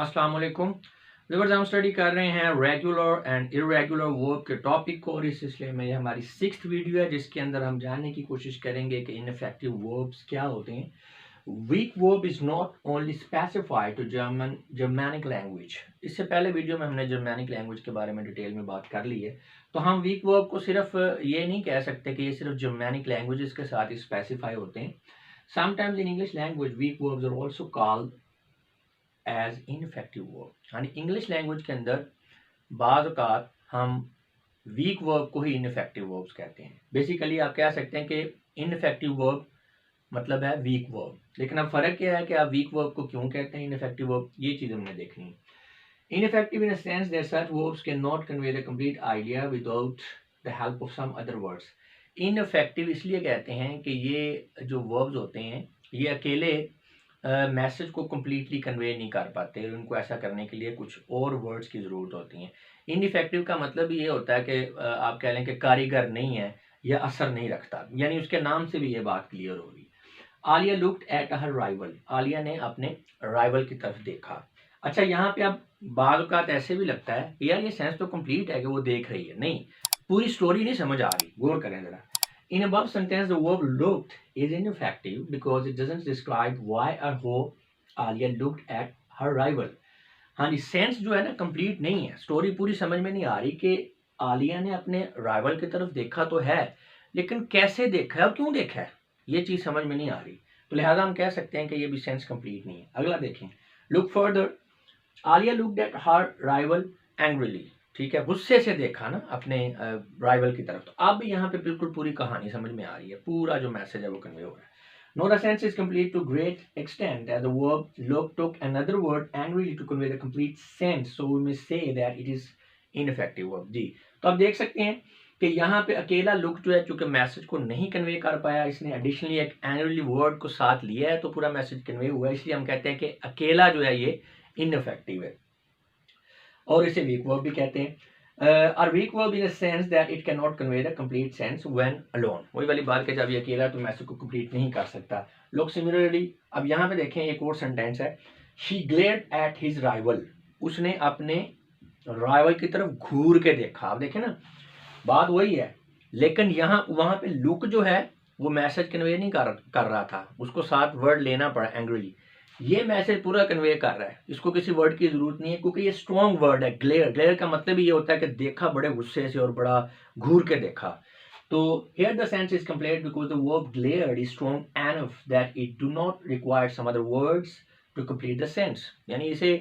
अस्सलाम वालेकुम व्यूअर्स, हम स्टडी कर रहे हैं रेगुलर एंड इरेगुलर वर्ब के टॉपिक को और इस सिलसिले में ये हमारी 6th वीडियो है जिसके अंदर हम जानने की कोशिश करेंगे कि इनफेक्टिव वर्ब्स क्या होते हैं। Weak verb is not only specified to Germanic language. इससे पहले वीडियो में हमने जर्मैनिक लैंग्वेज के बारे में डिटेल में बात कर ली है, तो हम वीक वर्ब को सिर्फ ये नहीं कह सकते कि ये सिर्फ जर्मैनिक लैंग्वेजेस के साथ ही स्पेसिफाई होते हैं। Sometimes in English language weak verbs are also called as infective verb. यानी इंग्लिश लैंग्वेज के अंदर बाज़ औक़ात हम वीक वर्ब को ही इनफेक्टिव वर्ब्स कहते हैं। बेसिकली आप कह सकते हैं कि इनफेक्टिव वर्ब मतलब है वीक वर्ब, लेकिन अब फ़र्क क्या है कि आप वीक वर्ब को क्यों कहते हैं इनफेक्टिव वर्ब, ये चीज़ हमने देखनी है। Infective in a sense that such verbs can not convey the complete idea without the help of some other words. Infective इसलिए कहते हैं कि ये जो वर्ब्स होते हैं ये अकेले मैसेज को कम्प्लीटली कन्वे नहीं कर पाते, उनको ऐसा करने के लिए कुछ और वर्ड्स की ज़रूरत होती हैं। इनइफेक्टिव का मतलब ये होता है कि आप कह लें कि कारीगर नहीं है या असर नहीं रखता, यानी उसके नाम से भी ये बात क्लियर हो रही है। Alia looked at her rival, Alia ने अपने राइवल की तरफ देखा। अच्छा, यहाँ पे अब बाज़ औक़ात ऐसे भी लगता है यार ये सेंस तो कंप्लीट है कि वो देख रही है, नहीं, पूरी स्टोरी नहीं समझ आ रही। गौर करें ज़रा। In above sentence, the verb looked is ineffective because it doesn't describe why or how Alia looked at her rival. हाँ जी, सेंस जो है ना कंप्लीट नहीं है, स्टोरी पूरी समझ में नहीं आ रही कि आलिया ने अपने राइवल की तरफ देखा तो है, लेकिन कैसे देखा है और क्यों देखा है, ये चीज़ समझ में नहीं आ रही। तो लिहाजा हम कह सकते हैं कि ये भी सेंस कंप्लीट नहीं है। अगला देखें, look further, Alia looked at her rival angrily. ठीक है, गुस्से से देखा ना अपने राइवल की तरफ। तो अब यहाँ पे बिल्कुल पूरी कहानी समझ में आ रही है, पूरा जो मैसेज है वो कन्वे हो रहा है। No the sense is complete to great extent as the verb look took another word angrily to convey the complete sense, so we may say that it is ineffective verb. जी, तो आप देख सकते हैं कि यहाँ पे अकेला लुक जो है चूंकि मैसेज को नहीं कन्वे कर पाया, इसने एडिशनली एक एंग्रीली वर्ड को साथ लिया है तो पूरा मैसेज कन्वे हुआ है, इसलिए हम कहते हैं कि अकेला जो है ये इनइफेक्टिव है और इसे वीक वर्ब भी कहते हैं। और weak verb in the sense that it can not convey the complete sense when alone. वही वाली बात कि जब ये अकेला तो मैसेज को कंप्लीट नहीं कर सकता। लुक सिमिलरली, अब यहाँ पे देखें एक और सेंटेंस है, she glared at his rival, उसने अपने राइवल की तरफ घूर के देखा। आप देखें ना, बात वही है, लेकिन यहाँ वहाँ पे लुक जो है वो मैसेज कन्वे नहीं कर रहा था, उसको साथ वर्ड लेना पड़ा एंग्रीली। ये मैसेज पूरा कन्वे कर रहा है, इसको किसी वर्ड की जरूरत नहीं है क्योंकि ये स्ट्रॉन्ग वर्ड है। ग्लेयर, ग्लेयर का मतलब ये होता है कि देखा बड़े गुस्से से और बड़ा घूर के देखा। तो here the sense is complete because the verb glared is strong enough that it do not require some other words to complete the sense। यानी इसे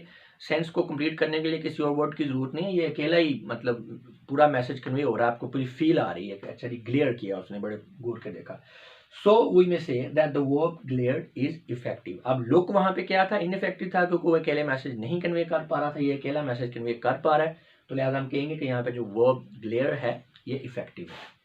सेंस को कंप्लीट करने के लिए किसी और वर्ड की जरूरत नहीं है, ये अकेला ही मतलब पूरा मैसेज कन्वे हो रहा है, आपको पूरी फील आ रही है कि अच्छा ग्लेयर किया उसने, बड़े घूर के देखा। सो वी में say that the verb glared is effective. अब लुक वहां पे क्या था, इनइफेक्टिव था क्योंकि वो अकेले मैसेज नहीं कन्वे कर पा रहा था, ये अकेला मैसेज कन्वे कर पा रहा है, तो लिहाजा हम कहेंगे कि यहाँ पे जो वर्ब ग्लेयर है ये इफेक्टिव है।